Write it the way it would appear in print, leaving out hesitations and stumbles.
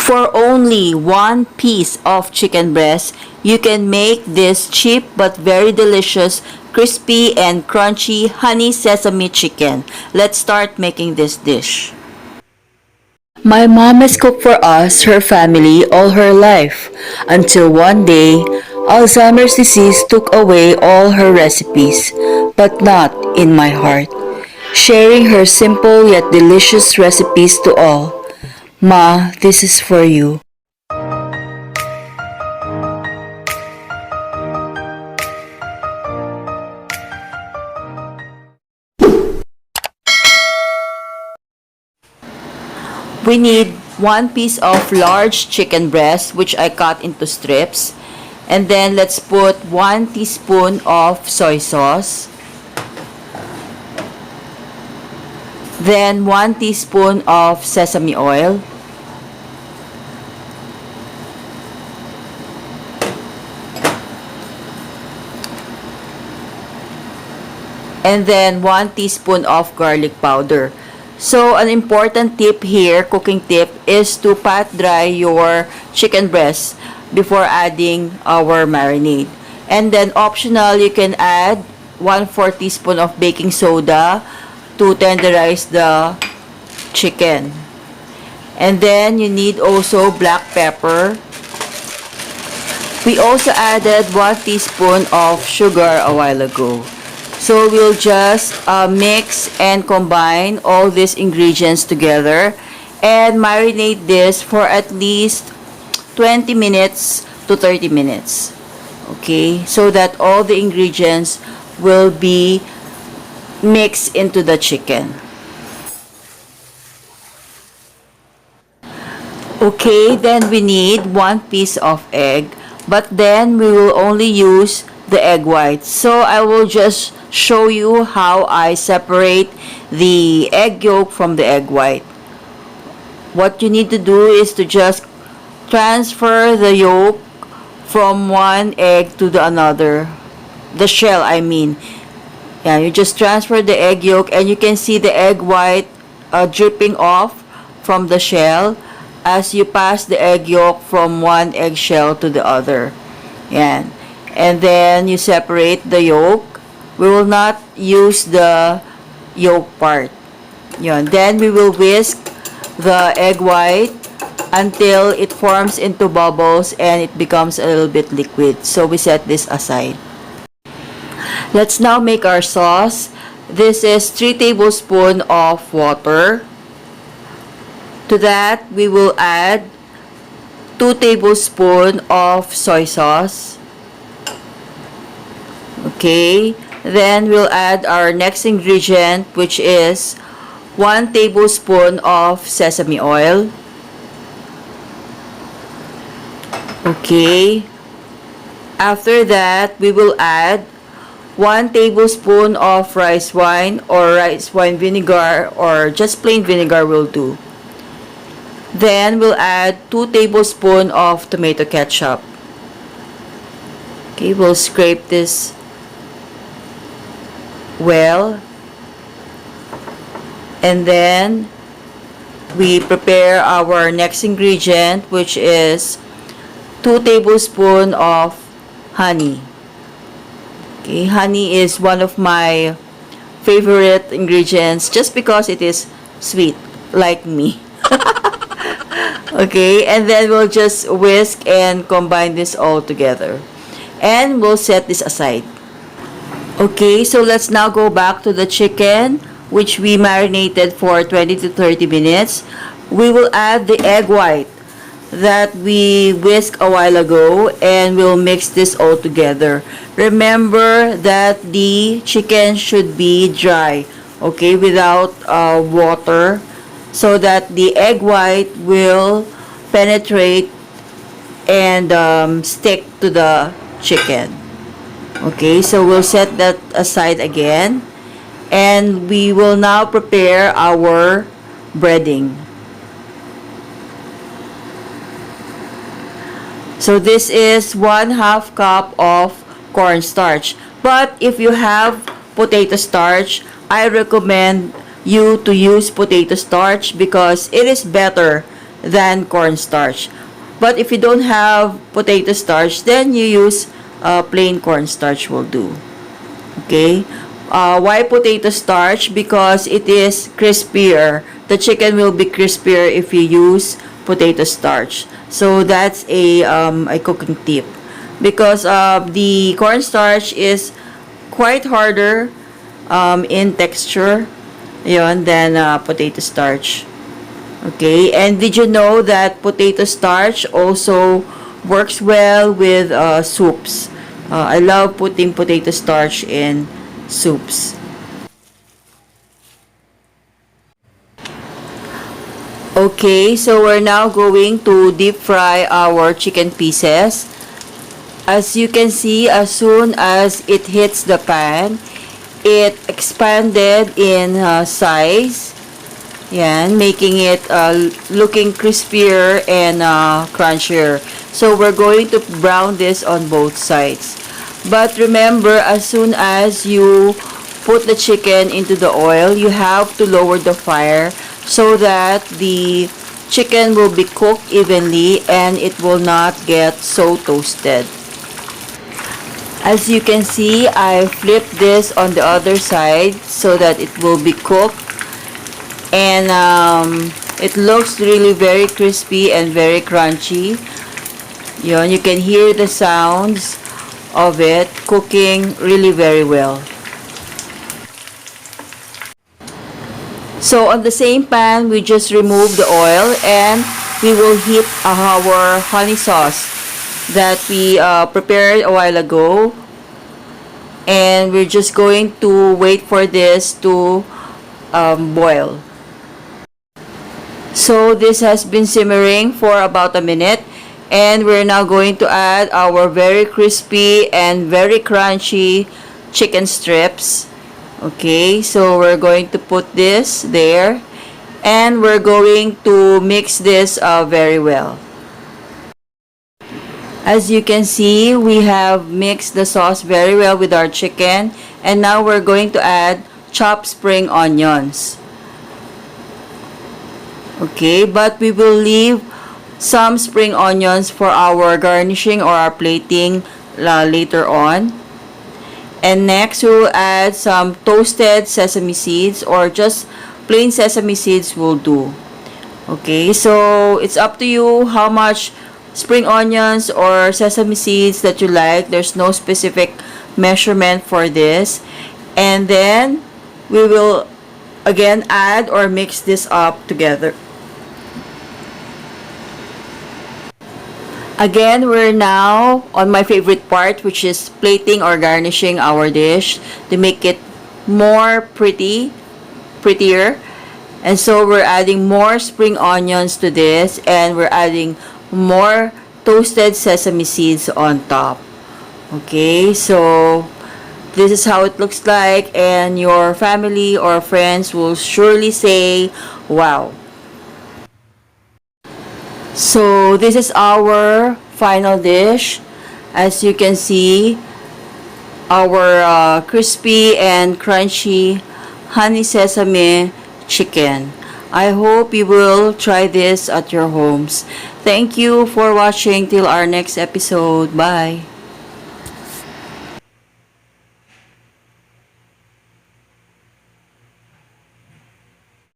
For only one piece of chicken breast, you can make this cheap but very delicious, crispy and crunchy honey sesame chicken. Let's start making this dish. My mom has cooked for us, her family, all her life, until one day, Alzheimer's disease took away all her recipes, but not in my heart. Sharing her simple yet delicious recipes to all. Ma, this is for you. We need one piece of large chicken breast, which I cut into strips. And then let's put 1 teaspoon of soy sauce. Then 1 teaspoon of sesame oil. And then 1 teaspoon of garlic powder. So, an important tip here, cooking tip, is to pat dry your chicken breast before adding our marinade. And then optional, you can add 1/4 teaspoon of baking soda to tenderize the chicken. And then you need also black pepper. We also added 1 teaspoon of sugar a while ago. So we'll just mix and combine all these ingredients together and marinate this for at least 20 minutes to 30 minutes. Okay, so that all the ingredients will be mixed into the chicken. Okay, then we need 1 piece of egg, but then we will only use the egg white. So I will just show you how I separate the egg yolk from the egg white. What you need to do is to just transfer the yolk from one egg to the another. The shell, I mean. Yeah, you just transfer the egg yolk and you can see the egg white dripping off from the shell as you pass the egg yolk from one eggshell to the other. Yan. And then you separate the yolk. We will not use the yolk part. Yan. Then we will whisk the egg white until it forms into bubbles and it becomes a little bit liquid. So we set this aside. Let's now make our sauce. This is 3 tablespoons of water. To that, we will add 2 tablespoons of soy sauce. Okay, then we'll add our next ingredient, which is 1 tablespoon of sesame oil. Okay, after that, we will add 1 tablespoon of rice wine or rice wine vinegar, or just plain vinegar will do. Then we'll add 2 tablespoons of tomato ketchup. Okay, we'll scrape this well. And then we prepare our next ingredient, which is 2 tablespoons of honey. Okay, honey is one of my favorite ingredients just because it is sweet, like me. Okay, and then we'll just whisk and combine this all together. And we'll set this aside. Okay, so let's now go back to the chicken, which we marinated for 20 to 30 minutes. We will add the egg white that we whisked a while ago and we'll mix this all together. Remember that the chicken should be dry, okay, without water, so that the egg white will penetrate and stick to the chicken. Okay, so we'll set that aside again. And we will now prepare our breading. So this is 1/2 cup of cornstarch. But if you have potato starch, I recommend you to use potato starch because it is better than cornstarch. But if you don't have potato starch, then you use plain cornstarch will do. Okay? Why potato starch? Because it is crispier. The chicken will be crispier if you use potato starch. So that's a cooking tip. Because the cornstarch is quite harder in texture than potato starch. Okay, and did you know that potato starch also works well with soups? I love putting potato starch in soups. Okay, so we're now going to deep fry our chicken pieces. As you can see, as soon as it hits the pan, it expanded in size. Yan, making it looking crispier and crunchier. So we're going to brown this on both sides. But remember, as soon as you put the chicken into the oil, you have to lower the fire so that the chicken will be cooked evenly and it will not get so toasted. As you can see, I flipped this on the other side so that it will be cooked. And it looks really very crispy and very crunchy. You can hear the sounds of it cooking really very well. So on the same pan, we just remove the oil and we will heat our honey sauce that we prepared a while ago. And we're just going to wait for this to boil. So this has been simmering for about a minute, and we're now going to add our very crispy and very crunchy chicken strips. Okay, so we're going to put this there, and we're going to mix this very well. As you can see, we have mixed the sauce very well with our chicken, and now we're going to add chopped spring onions. Okay, but we will leave some spring onions for our garnishing or our plating later on. And next, we will add some toasted sesame seeds or just plain sesame seeds will do. Okay, so it's up to you how much spring onions or sesame seeds that you like. There's no specific measurement for this. And then we will again add or mix this up together. Again, we're now on my favorite part, which is plating or garnishing our dish to make it more prettier. And so we're adding more spring onions to this, and we're adding more toasted sesame seeds on top. Okay, so this is how it looks like, and your family or friends will surely say, wow. So this is our final dish. As you can see, our crispy and crunchy honey sesame chicken. I hope you will try this at your homes. Thank you for watching till our next episode. Bye.